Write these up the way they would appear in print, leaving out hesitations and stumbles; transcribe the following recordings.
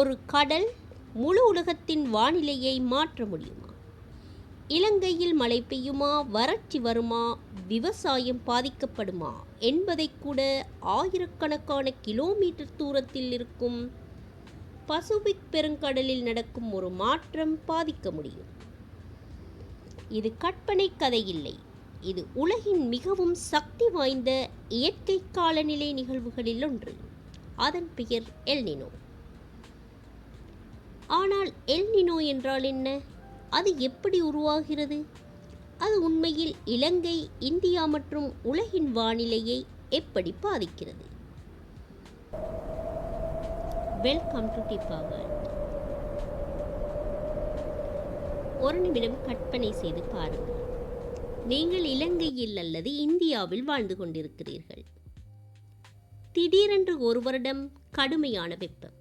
ஒரு கடல் முழு உலகத்தின் வானிலையை மாற்ற முடியுமா? இலங்கையில் மழை பெய்யுமா, வறட்சி வருமா, விவசாயம் பாதிக்கப்படுமா என்பதை கூட ஆயிரக்கணக்கான கிலோமீட்டர் தூரத்தில் இருக்கும் பசிபிக் பெருங்கடலில் நடக்கும் ஒரு மாற்றம் பாதிக்க முடியும். இது கற்பனை கதை இல்லை. இது உலகின் மிகவும் சக்தி வாய்ந்த இயற்கை காலநிலை நிகழ்வுகளில் ஒன்று. அதன் பெயர் எல் நினோ. ஆனால் எல் நினோ என்றால் என்ன? அது எப்படி உருவாகிறது? அது உண்மையில் இலங்கை, இந்தியா மற்றும் உலகின் வானிலையை எப்படி பாதிக்கிறது? வெல்கம் டு டிப்பா வேர்ல்ட். ஒரு நிமிடம் கற்பனை செய்து பாருங்கள். நீங்கள் இலங்கையில் அல்லது இந்தியாவில் வாழ்ந்து கொண்டிருக்கிறீர்கள். திடீரென்று ஒரு வருடம் கடுமையான வெப்பம்,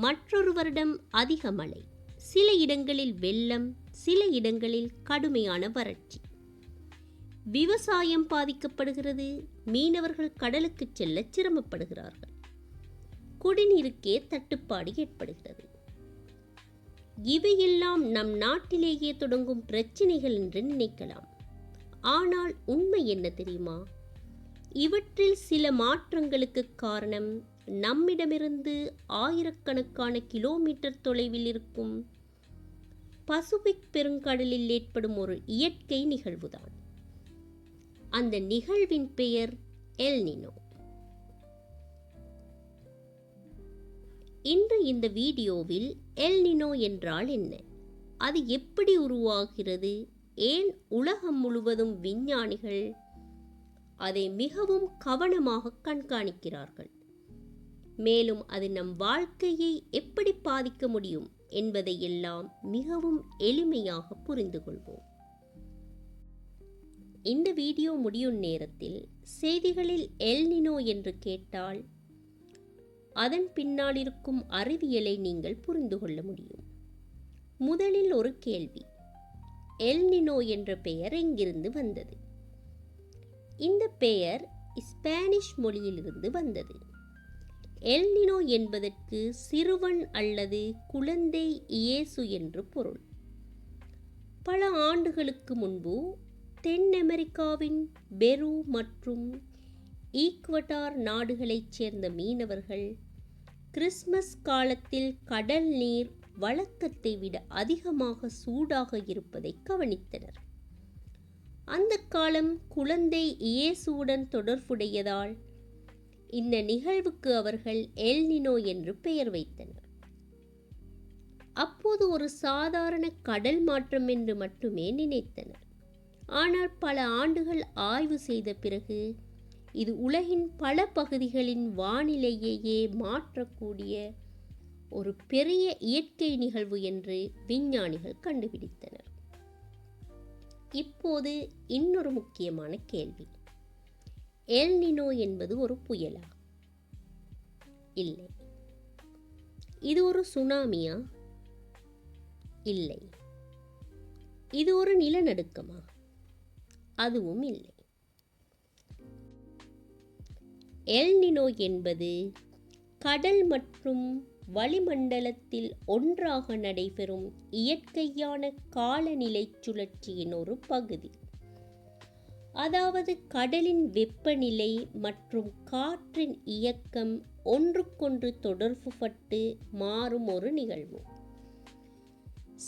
மற்றொரு வருடம் அதிக மழை, சில இடங்களில் வெள்ளம், சில இடங்களில் கடுமையான வறட்சி. விவசாயம் பாதிக்கப்படுகிறது. மீனவர்கள் கடலுக்கு செல்ல சிரமப்படுகிறார்கள். குடிநீருக்கே தட்டுப்பாடு ஏற்படுகிறது. இவையெல்லாம் நம் நாட்டிலேயே தொடங்கும் பிரச்சினைகள் என்று நினைக்கலாம். ஆனால் உண்மை என்ன தெரியுமா? இவற்றில் சில மாற்றங்களுக்கு காரணம் நம்மிடமிருந்து ஆயிரக்கணக்கான கிலோமீட்டர் தொலைவில் இருக்கும் பசிபிக் பெருங்கடலில் ஏற்படும் ஒரு இயற்கை நிகழ்வுதான். அந்த நிகழ்வின் பெயர் எல் நினோ. இன்று இந்த வீடியோவில் எல் நினோ என்றால் என்ன, அது எப்படி உருவாகிறது, ஏன் உலகம் முழுவதும் விஞ்ஞானிகள் அதை மிகவும் கவனமாக கண்காணிக்கிறார்கள், மேலும் அது நம் வாழ்க்கையை எப்படி பாதிக்க முடியும் என்பதை எல்லாம் மிகவும் எளிமையாக புரிந்து கொள்வோம். இந்த வீடியோ முடியும் நேரத்தில் செய்திகளில் எல் நினோ என்று கேட்டால் அதன் பின்னால் இருக்கும் அறிவியலை நீங்கள் புரிந்து கொள்ள முடியும். முதலில் ஒரு கேள்வி. எல் நினோ என்ற பெயர் எங்கிருந்து வந்தது? இந்த பெயர் ஸ்பானிஷ் மொழியிலிருந்து வந்தது. எல் நினோ என்பதற்கு சிறுவன் அல்லது குழந்தை இயேசு என்று பொருள். பல ஆண்டுகளுக்கு முன்பு தென் அமெரிக்காவின் பெரு மற்றும் ஈக்வடார் நாடுகளைச் சேர்ந்த மீனவர்கள் கிறிஸ்மஸ் காலத்தில் கடல் நீர் வழக்கத்தை விட அதிகமாக சூடாக இருப்பதை கவனித்தனர். அந்த காலம் குழந்தை இயேசுவுடன் தொடர்புடையதால் இந்த நிகழ்வுக்கு அவர்கள் எல் நினோ என்று பெயர் வைத்தனர். அப்போது ஒரு சாதாரண கடல் மாற்றம் என்று மட்டுமே நினைத்தனர். ஆனால் பல ஆண்டுகள் ஆய்வு செய்த பிறகு இது உலகின் பல பகுதிகளின் வானிலையையே மாற்றக்கூடிய ஒரு பெரிய இயற்கை நிகழ்வு என்று விஞ்ஞானிகள் கண்டுபிடித்தனர். இப்போது இன்னொரு முக்கியமான கேள்வி. எல் நினோ என்பது ஒரு புயலா? இல்லை. இது ஒரு சுனாமியா? இல்லை. இது ஒரு நிலநடுக்கமா? அதுவும் இல்லை. எல் நினோ என்பது கடல் மற்றும் வளிமண்டலத்தில் ஒன்றாக நடைபெறும் இயற்கையான காலநிலை சுழற்சியின் ஒரு பகுதி. அதாவது கடலின் வெப்பநிலை மற்றும் காற்றின் இயக்கம் ஒன்றுக்கொன்று தொடர்புபட்டு மாறும் ஒரு நிகழ்வு.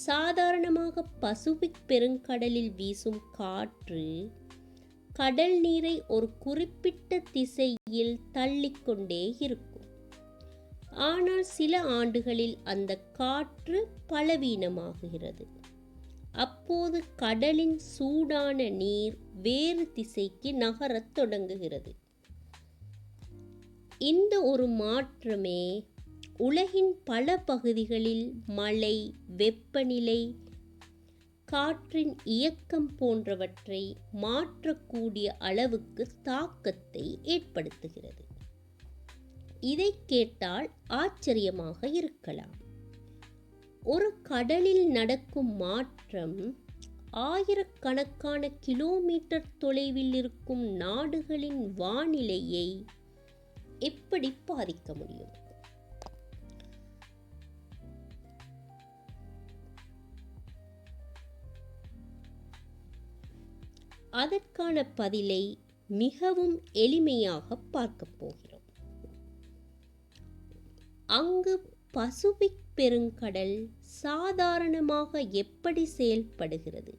சாதாரணமாக பசிபிக் பெருங்கடலில் வீசும் காற்று கடல் நீரை ஒரு குறிப்பிட்ட திசையில் தள்ளிக்கொண்டே இருக்கும். ஆனால் சில ஆண்டுகளில் அந்த காற்று பலவீனமாகிறது. அப்போது கடலின் சூடான நீர் வேறு திசைக்கு நகரத் தொடங்குகிறது. இந்த ஒரு மாற்றமே உலகின் பல பகுதிகளில் மழை, வெப்பநிலை, காற்றின் இயக்கம் போன்றவற்றை மாற்றக்கூடிய அளவுக்கு தாக்கத்தை ஏற்படுத்துகிறது. இதை கேட்டால் ஆச்சரியமாக இருக்கலாம். ஒரு கடலில் நடக்கும் மாற்றம் ஆயிரக்கணக்கான கிலோமீட்டர் தொலைவில் இருக்கும் நாடுகளின் வானிலையை எப்படி பாதிக்க முடியும்? அதற்கான பதிலை மிகவும் எளிமையாக பார்க்கப் போகிறோம். அங்கு பசிபிக் பெருங்கடல் சாதாரணமாக எப்படி செயல்படுகிறது,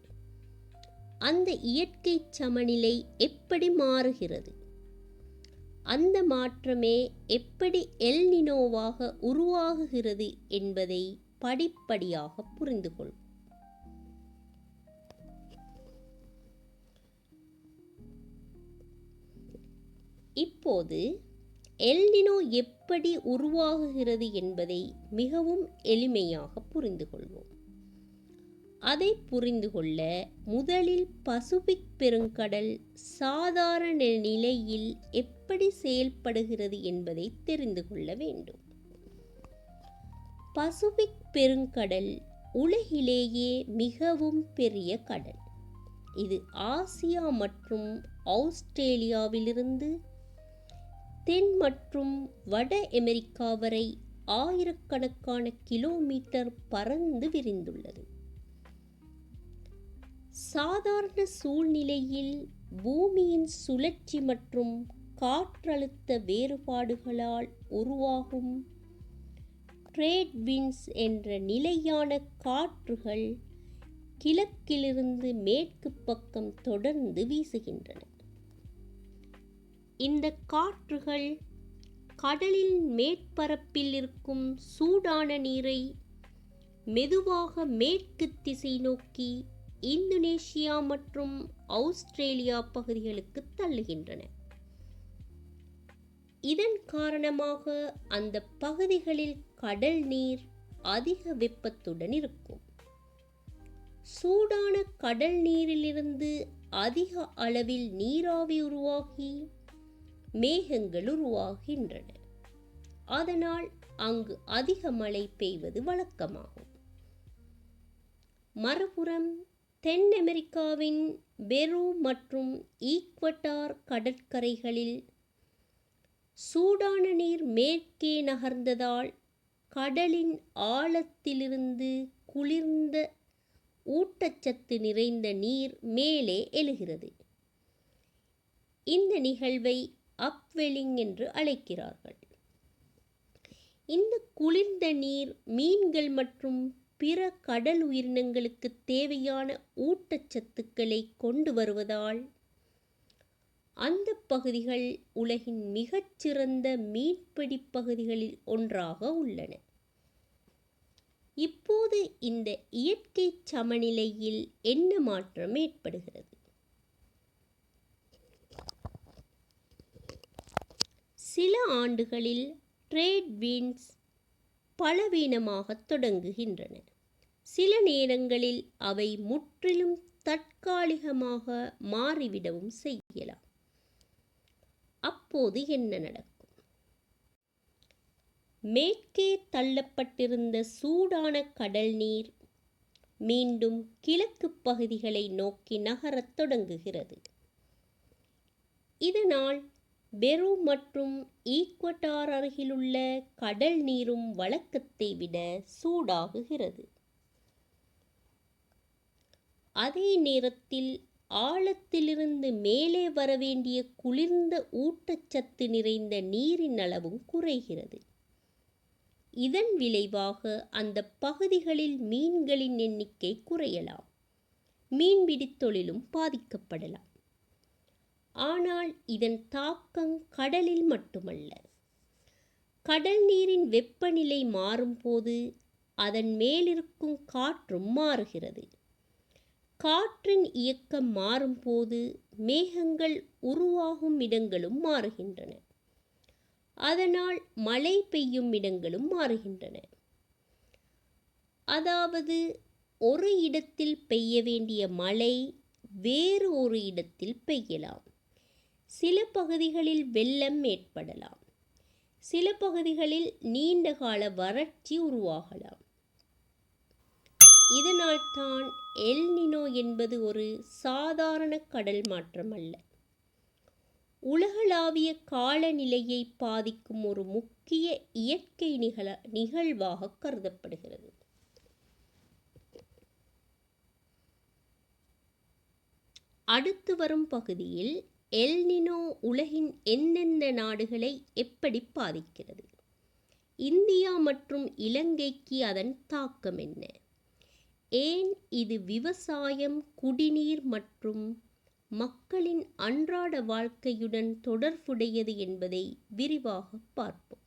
அந்த இயற்கை சமநிலை எப்படி மாறுகிறது, அந்த மாற்றமே எப்படி எல் நினோவாக உருவாகுகிறது என்பதை படிப்படியாக புரிந்து கொள்வோம். இப்போது எல் நினோ எப்படி உருவாகுகிறது என்பதை மிகவும் எளிமையாக புரிந்து கொள்வோம். அதை புரிந்து கொள்ள முதலில் பசிபிக் பெருங்கடல் சாதாரண நிலையில் எப்படி செயல்படுகிறது என்பதை தெரிந்து கொள்ள வேண்டும். பசிபிக் பெருங்கடல் உலகிலேயே மிகவும் பெரிய கடல். இது ஆசியா மற்றும் ஆஸ்திரேலியாவிலிருந்து தென் மற்றும் வட அமெரிக்கா வரை ஆயிரக்கணக்கான கிலோமீட்டர் பரந்து விரிந்துள்ளது. சாதாரண சூழ்நிலையில் பூமியின் சுழற்சி மற்றும் காற்றழுத்த வேறுபாடுகளால் உருவாகும் ட்ரேட் விண்ட்ஸ் என்ற நிலையான காற்றுகள் கிழக்கிலிருந்து மேற்கு பக்கம் தொடர்ந்து வீசுகின்றன. இந்த காற்றுகள் கடலின் மேற்பரப்பில் இருக்கும் சூடான நீரை மெதுவாக மேற்கு திசை நோக்கி இந்தோனேஷியா மற்றும் ஆஸ்திரேலியா பகுதிகளுக்கு தள்ளுகின்றன. இதன் காரணமாக அந்த பகுதிகளில் கடல் நீர் அதிக வெப்பத்துடன் இருக்கும். சூடான கடல் நீரிலிருந்து அதிக அளவில் நீராவி உருவாகி மேகங்கள் உருவாகின்றன. அதனால் அங்கு அதிக மழை பெய்வது வழக்கமாகும். மறுபுறம் தென் அமெரிக்காவின் பெரு மற்றும் ஈக்வடார் கடற்கரைகளில் சூடான நீர் மேற்கே நகர்ந்ததால் கடலின் ஆழத்திலிருந்து குளிர்ந்த ஊட்டச்சத்து நிறைந்த நீர் மேலே எழுகிறது. இந்த நிகழ்வை அப்வெல்லிங் என்று அழைக்கிறார்கள். இந்த குளிர்ந்த நீர் மீன்கள் மற்றும் பிற கடல் உயிரினங்களுக்கு தேவையான ஊட்டச்சத்துக்களை கொண்டு வருவதால் அந்த பகுதிகள் உலகின் மிகச்சிறந்த மீன்பிடி பகுதிகளில் ஒன்றாக உள்ளன. இப்போது இந்த இயற்கை சமநிலையில் என்ன மாற்றம் ஏற்படுகிறது? சில ஆண்டுகளில் ட்ரேட் விண்ட்ஸ் பலவீனமாக தொடங்குகின்றன. சில நேரங்களில் அவை முற்றிலும் தற்காலிகமாக மாறிவிடவும் செய்யலாம். அப்போது என்ன நடக்கும்? மேற்கே தள்ளப்பட்டிருந்த சூடான கடல் நீர் மீண்டும் கிழக்கு பகுதிகளை நோக்கி நகரத் தொடங்குகிறது. இதனால் பெரு மற்றும் ஈக்வடார் அருகிலுள்ள கடல் நீரும் வழக்கத்தை விட சூடாகுகிறது. அதே நேரத்தில் ஆழத்திலிருந்து மேலே வரவேண்டிய குளிர்ந்த ஊட்டச்சத்து நிறைந்த நீரின் அளவும் குறைகிறது. இதன் விளைவாக அந்த பகுதிகளில் மீன்களின் எண்ணிக்கை குறையலாம். மீன்பிடி தொழிலும் பாதிக்கப்படலாம். ஆனால் இதன் தாக்கம் கடலில் மட்டுமல்ல. கடல் நீரின் வெப்பநிலை மாறும்போது அதன் மேலிருக்கும் காற்றும் மாறுகிறது. காற்றின் இயக்கம் மாறும்போது மேகங்கள் உருவாகும் இடங்களும் மாறுகின்றன. அதனால் மழை பெய்யும் இடங்களும் மாறுகின்றன. அதாவது ஒரு இடத்தில் பெய்ய வேண்டிய மழை வேறு ஒரு இடத்தில் பெய்யலாம். சில பகுதிகளில் வெள்ளம் ஏற்படலாம். சில பகுதிகளில் நீண்டகால வறட்சி உருவாகலாம். இதனால்தான் எல் நினோ என்பது ஒரு சாதாரண கடல் மாற்றம் அல்ல. உலகளாவிய காலநிலையை பாதிக்கும் ஒரு முக்கிய இயற்கை நிகழ்வாக கருதப்படுகிறது. அடுத்து வரும் பகுதியில் எல்னினோ உலகின் எந்தெந்த நாடுகளை எப்படி பாதிக்கிறது? இந்தியா மற்றும் இலங்கைக்கு அதன் தாக்கம் என்ன? ஏன் இது விவசாயம், குடிநீர் மற்றும் மக்களின் அன்றாட வாழ்க்கையுடன் தொடர்புடையது என்பதை விரிவாக பார்ப்போம்.